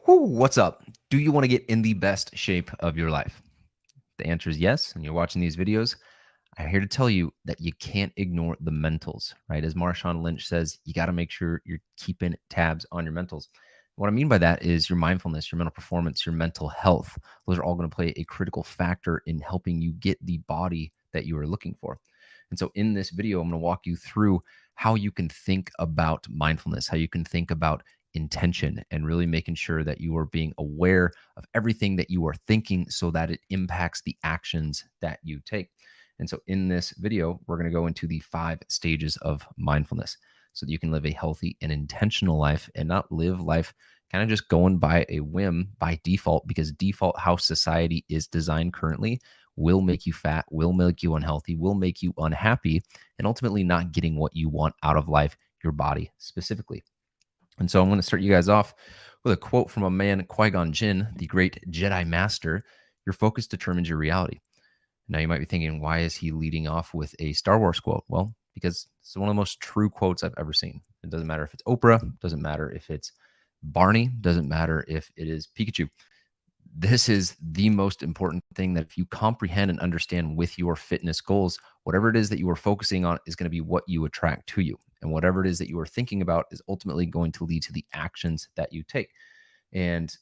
What's up? Do you want to get in the best shape of your life? The answer is yes. And you're watching these videos. I'm here to tell you that you can't ignore the mentals, right? As Marshawn Lynch says, you got to make sure you're keeping tabs on your mentals. What I mean by that is your mindfulness, your mental performance, your mental health. Those are all going to play a critical factor in helping you get the body that you are looking for. And so in this video, I'm going to walk you through how you can think about mindfulness, how you can think about intention, and really making sure that you are being aware of everything that you are thinking so that it impacts the actions that you take. And so in this video, we're going to go into the 5 stages of mindfulness so that you can live a healthy and intentional life and not live life kind of just going by a whim by default, because default how society is designed currently will make you fat, will make you unhealthy, will make you unhappy, and ultimately not getting what you want out of life, your body specifically. And so I'm going to start you guys off with a quote from a man, Qui-Gon Jinn, the great Jedi Master. Your focus determines your reality. Now you might be thinking, why is he leading off with a Star Wars quote? Well, because it's one of the most true quotes I've ever seen. It doesn't matter if it's Oprah, doesn't matter if it's Barney, doesn't matter if it is Pikachu. This is the most important thing, that if you comprehend and understand with your fitness goals, whatever it is that you are focusing on is going to be what you attract to you. And whatever it is that you are thinking about is ultimately going to lead to the actions that you take. And,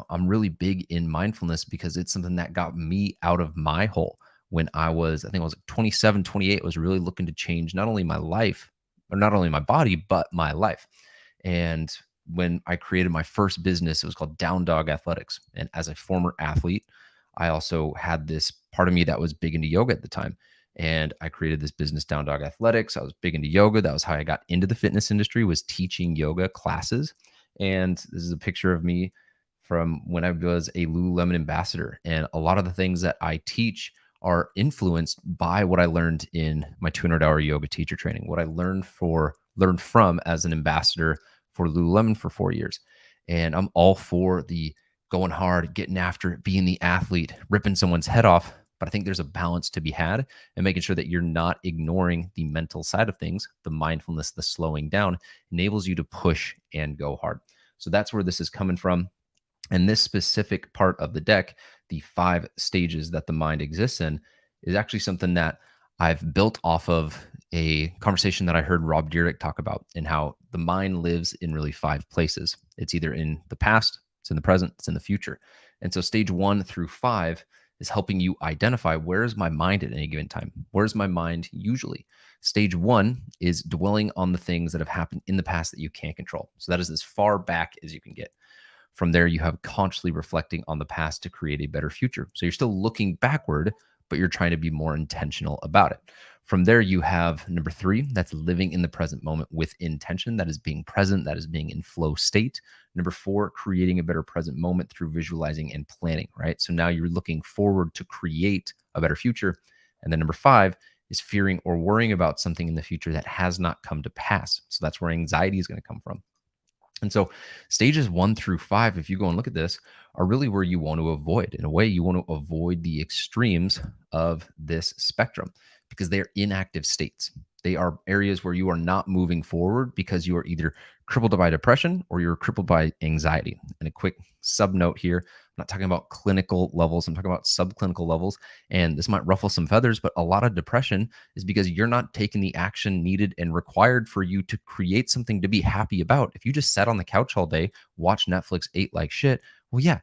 I'm really big in mindfulness because it's something that got me out of my hole when I think I was 27, 28, was really looking to change not only my life, or not only my body, but my life. And when I created my first business, it was called Down Dog Athletics. And as a former athlete, I also had this part of me that was big into yoga at the time. And I created this business, Down Dog Athletics. I was big into yoga. That was how I got into the fitness industry, was teaching yoga classes. And this is a picture of me from when I was a Lululemon ambassador. And a lot of the things that I teach are influenced by what I learned in my 200-hour yoga teacher training, what I learned from as an ambassador for Lululemon for 4 years. And I'm all for the going hard, getting after it, being the athlete, ripping someone's head off. But I think there's a balance to be had, and making sure that you're not ignoring the mental side of things. The mindfulness, the slowing down, enables you to push and go hard. So that's where this is coming from. And this specific part of the deck, the 5 stages that the mind exists in, is actually something that I've built off of a conversation that I heard Rob Dyrdek talk about, and how the mind lives in really 5 places. It's either in the past, it's in the present, it's in the future. And so stage 1 through 5 is helping you identify, where is my mind at any given time? Where's my mind usually? Stage 1 is dwelling on the things that have happened in the past that you can't control. So that is as far back as you can get. From there, you have consciously reflecting on the past to create a better future. So you're still looking backward, but you're trying to be more intentional about it. From there, you have number 3, that's living in the present moment with intention. That is being present, that is being in flow state. Number 4, creating a better present moment through visualizing and planning, right? So now you're looking forward to create a better future. And then number 5 is fearing or worrying about something in the future that has not come to pass. So that's where anxiety is going to come from. And so stages 1 through 5, if you go and look at this, are really where you want to avoid. In a way, you want to avoid the extremes of this spectrum, because they're inactive states. They are areas where you are not moving forward because you are either crippled by depression or you're crippled by anxiety. And a quick sub note here, I'm not talking about clinical levels, I'm talking about subclinical levels. And this might ruffle some feathers, but a lot of depression is because you're not taking the action needed and required for you to create something to be happy about. If you just sat on the couch all day, watched Netflix, ate like shit, well, yeah,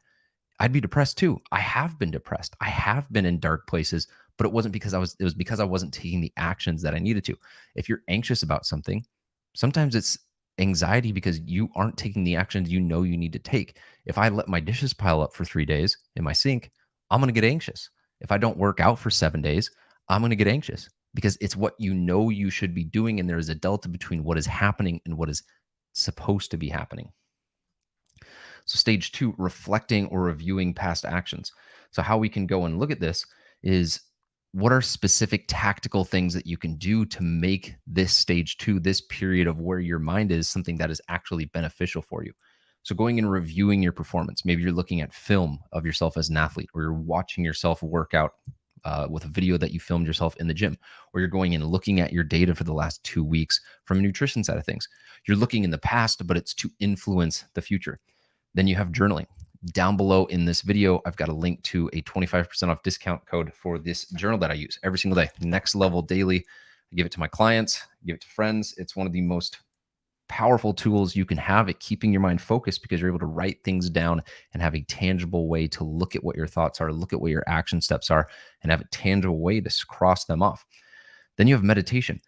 I'd be depressed too. I have been depressed. I have been in dark places, but it wasn't because it was because I wasn't taking the actions that I needed to. If you're anxious about something, sometimes it's anxiety because you aren't taking the actions you know you need to take. If I let my dishes pile up for 3 days in my sink, I'm going to get anxious. If I don't work out for 7 days, I'm going to get anxious, because it's what you know you should be doing. And there is a delta between what is happening and what is supposed to be happening. So stage 2, reflecting or reviewing past actions. So how we can go and look at this is, what are specific tactical things that you can do to make this stage 2, this period of where your mind is, something that is actually beneficial for you. So going and reviewing your performance. Maybe you're looking at film of yourself as an athlete, or you're watching yourself work out with a video that you filmed yourself in the gym, or you're going and looking at your data for the last 2 weeks from a nutrition side of things. You're looking in the past, but it's to influence the future. Then you have journaling. Down below in this video, I've got a link to a 25% off discount code for this journal that I use every single day. Next Level Daily. I give it to my clients, I give it to friends. It's one of the most powerful tools you can have at keeping your mind focused, because you're able to write things down and have a tangible way to look at what your thoughts are, look at what your action steps are, and have a tangible way to cross them off. Then you have meditation.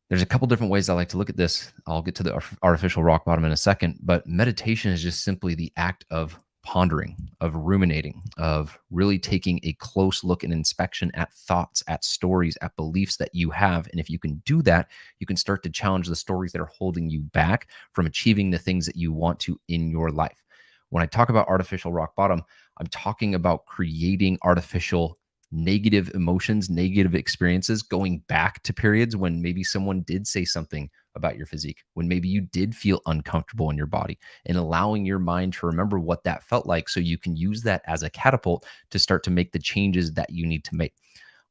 There's a couple different ways I like to look at this. I'll get to the artificial rock bottom in a second, but meditation is just simply the act of pondering, of ruminating, of really taking a close look and inspection at thoughts, at stories, at beliefs that you have. And if you can do that, you can start to challenge the stories that are holding you back from achieving the things that you want to in your life. When I talk about artificial rock bottom, I'm talking about creating artificial negative emotions, negative experiences, going back to periods when maybe someone did say something about your physique, when maybe you did feel uncomfortable in your body, and allowing your mind to remember what that felt like so you can use that as a catapult to start to make the changes that you need to make.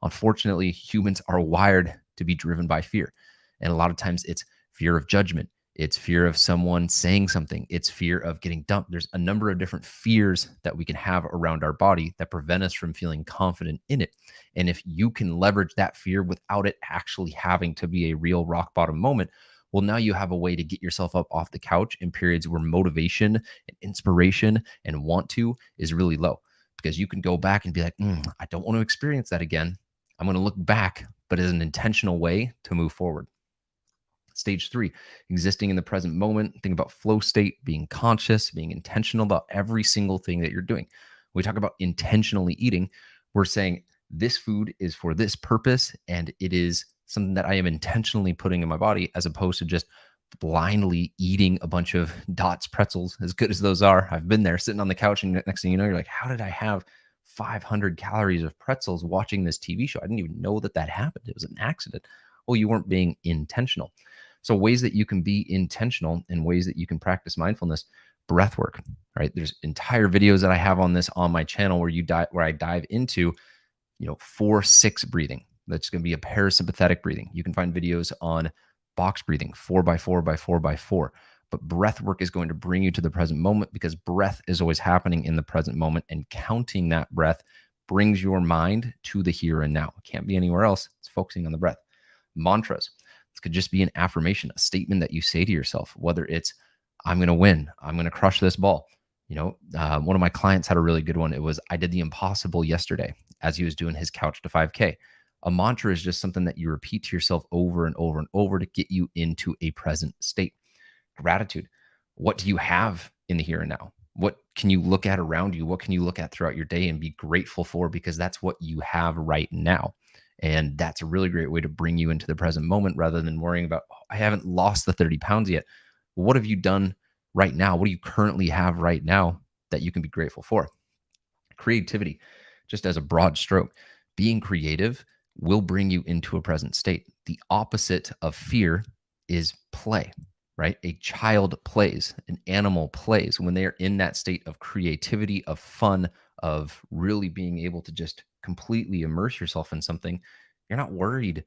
Unfortunately, humans are wired to be driven by fear. And a lot of times it's fear of judgment. It's fear of someone saying something. It's fear of getting dumped. There's a number of different fears that we can have around our body that prevent us from feeling confident in it. And if you can leverage that fear without it actually having to be a real rock bottom moment, well, now you have a way to get yourself up off the couch in periods where motivation and inspiration and want to is really low, because you can go back and be like, I don't want to experience that again. I'm going to look back, but as an intentional way to move forward. Stage 3, existing in the present moment. Think about flow state, being conscious, being intentional about every single thing that you're doing. When we talk about intentionally eating, we're saying this food is for this purpose, and it is something that I am intentionally putting in my body, as opposed to just blindly eating a bunch of Dots pretzels, as good as those are. I've been there sitting on the couch, and next thing you know, you're like, how did I have 500 calories of pretzels watching this TV show? I didn't even know that happened. It was an accident. Well, you weren't being intentional. So ways that you can be intentional and ways that you can practice mindfulness: breath work, right? There's entire videos that I have on this on my channel where I dive into, 4-6 breathing. That's going to be a parasympathetic breathing. You can find videos on box breathing, 4x4x4x4. But breath work is going to bring you to the present moment, because breath is always happening in the present moment, and counting that breath brings your mind to the here and now. It can't be anywhere else. It's focusing on the breath. Mantras. This could just be an affirmation, a statement that you say to yourself, whether it's, I'm going to win, I'm going to crush this ball. One of my clients had a really good one. It was, I did the impossible yesterday, as he was doing his couch to 5K. A mantra is just something that you repeat to yourself over and over and over to get you into a present state. Gratitude. What do you have in the here and now? What can you look at around you? What can you look at throughout your day and be grateful for? Because that's what you have right now. And that's a really great way to bring you into the present moment, rather than worrying about, I haven't lost the 30 pounds yet. Well, what have you done right now? What do you currently have right now that you can be grateful for? Creativity, just as a broad stroke, being creative will bring you into a present state. The opposite of fear is play, right? A child plays, an animal plays. When they're in that state of creativity, of fun, of really being able to just completely immerse yourself in something, you're not worried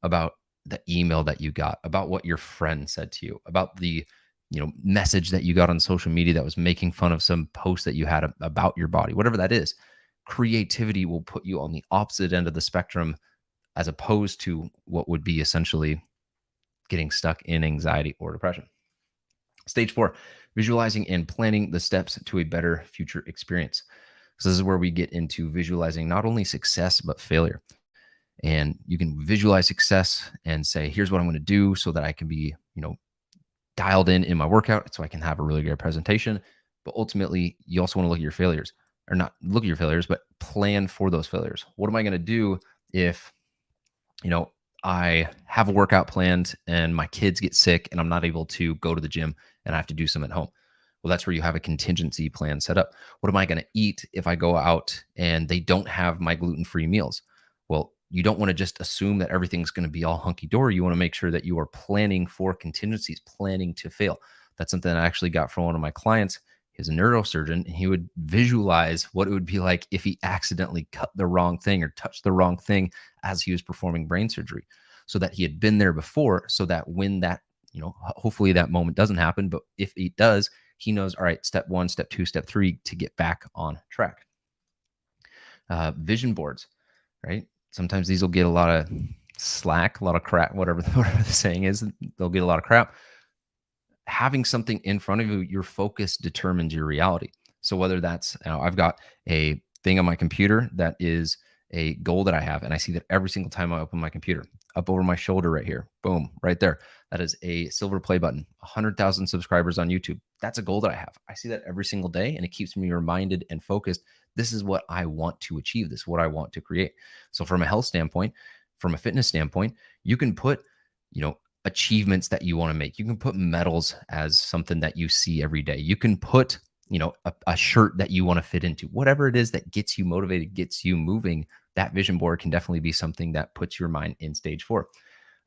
about the email that you got, about what your friend said to you, about the message that you got on social media that was making fun of some post that you had about your body, whatever that is. Creativity will put you on the opposite end of the spectrum, as opposed to what would be essentially getting stuck in anxiety or depression. Stage 4, visualizing and planning the steps to a better future experience. So this is where we get into visualizing not only success, but failure. And you can visualize success and say, here's what I'm going to do so that I can be, dialed in my workout, so I can have a really great presentation. But ultimately, you also want to look at your failures, or not look at your failures, but plan for those failures. What am I going to do if, I have a workout planned and my kids get sick and I'm not able to go to the gym and I have to do some at home? Well, that's where you have a contingency plan set up. What am I going to eat if I go out and they don't have my gluten-free meals? Well, you don't want to just assume that everything's going to be all hunky-dory. You want to make sure that you are planning for contingencies, planning to fail. That's something I actually got from one of my clients. He's a neurosurgeon, and he would visualize what it would be like if he accidentally cut the wrong thing or touched the wrong thing as he was performing brain surgery, so that he had been there before, so that when that, hopefully that moment doesn't happen, but if it does, he knows, all right, step 1, step 2, step 3 to get back on track. Vision boards, right? Sometimes these will get a lot of slack, a lot of crap, whatever the saying is, they'll get a lot of crap. Having something in front of you, your focus determines your reality. So whether that's, I've got a thing on my computer that is a goal that I have, and I see that every single time I open my computer, up over my shoulder right here, boom, right there. That is a silver play button, 100,000 subscribers on YouTube. That's a goal that I have. I see that every single day, and it keeps me reminded and focused. This is what I want to achieve. This is what I want to create. So from a health standpoint, from a fitness standpoint, you can put, achievements that you want to make. You can put medals as something that you see every day. You can put, a shirt that you want to fit into. Whatever it is that gets you motivated, gets you moving, that vision board can definitely be something that puts your mind in stage 4.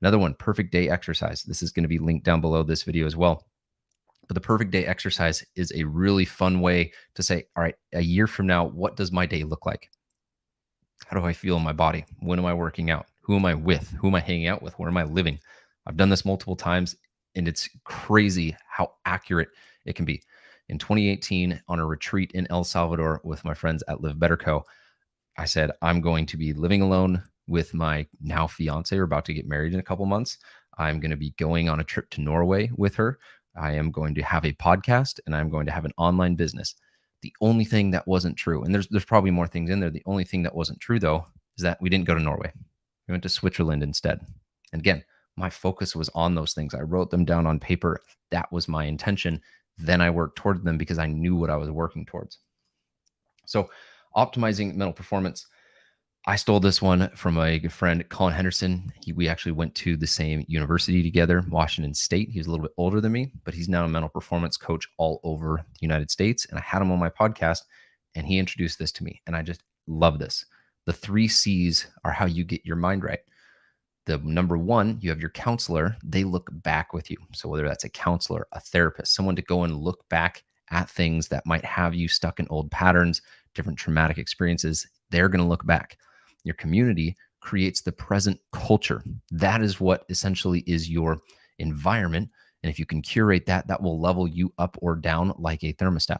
Another one, perfect day exercise. This is going to be linked down below this video as well. But the perfect day exercise is a really fun way to say, all right, a year from now, what does my day look like? How do I feel in my body? When am I working out? Who am I with? Who am I hanging out with? Where am I living? I've done this multiple times, and it's crazy how accurate it can be. In 2018, on a retreat in El Salvador with my friends at Live Better Co., I said, I'm going to be living alone with my now fiance. We're about to get married in a couple months. I'm going to be going on a trip to Norway with her. I am going to have a podcast, and I'm going to have an online business. The only thing that wasn't true, and there's probably more things in there. The only thing that wasn't true, though, is that we didn't go to Norway. We went to Switzerland instead. And again, my focus was on those things. I wrote them down on paper. That was my intention. Then I worked toward them because I knew what I was working towards. So optimizing mental performance. I stole this one from a good friend, Colin Henderson. We actually went to the same university together, Washington State. He's a little bit older than me, but he's now a mental performance coach all over the United States. And I had him on my podcast, and he introduced this to me. And I just love this. The 3 C's are how you get your mind right. The number 1, you have your counselor. They look back with you. So whether that's a counselor, a therapist, someone to go and look back at things that might have you stuck in old patterns, different traumatic experiences, they're going to look back. Your community creates the present culture. That is what essentially is your environment. And if you can curate that, that will level you up or down like a thermostat.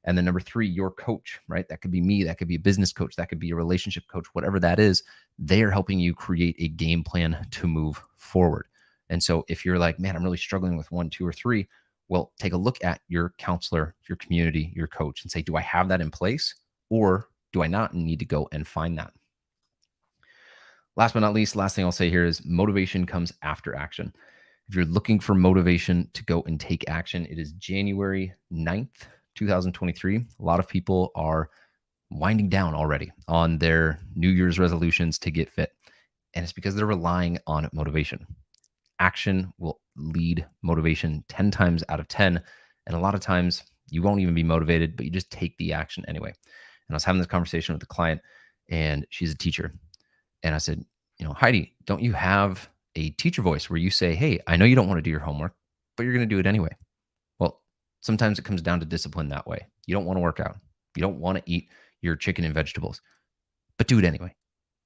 And then number 3, your coach, right? That could be me. That could be a business coach. That could be a relationship coach, whatever that is. They are helping you create a game plan to move forward. And so if you're like, man, I'm really struggling with 1, 2, or 3, well, take a look at your counselor, your community, your coach, and say, do I have that in place, or do I not need to go and find that? Last but not least, last thing I'll say here is motivation comes after action. If you're looking for motivation to go and take action, it is January 9th, 2023. A lot of people are winding down already on their New Year's resolutions to get fit. And it's because they're relying on motivation. Action will lead motivation 10 times out of 10. And a lot of times you won't even be motivated, but you just take the action anyway. And I was having this conversation with a client, and she's a teacher. And I said, Heidi, don't you have a teacher voice where you say, hey, I know you don't want to do your homework, but you're going to do it anyway? Well, sometimes it comes down to discipline that way. You don't want to work out. You don't want to eat your chicken and vegetables, but do it anyway.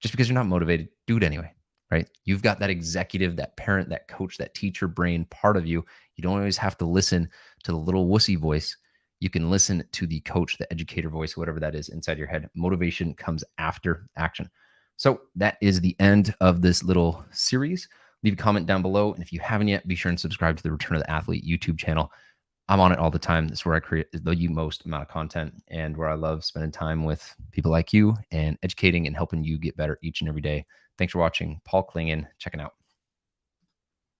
Just because you're not motivated, do it anyway, right? You've got that executive, that parent, that coach, that teacher brain part of you. You don't always have to listen to the little wussy voice. You can listen to the coach, the educator voice, whatever that is inside your head. Motivation comes after action. So that is the end of this little series. Leave a comment down below. And if you haven't yet, be sure and subscribe to the Return of the Athlete YouTube channel. I'm on it all the time. That's where I create the most amount of content, and where I love spending time with people like you and educating and helping you get better each and every day. Thanks for watching. Paul Klingen, checking out.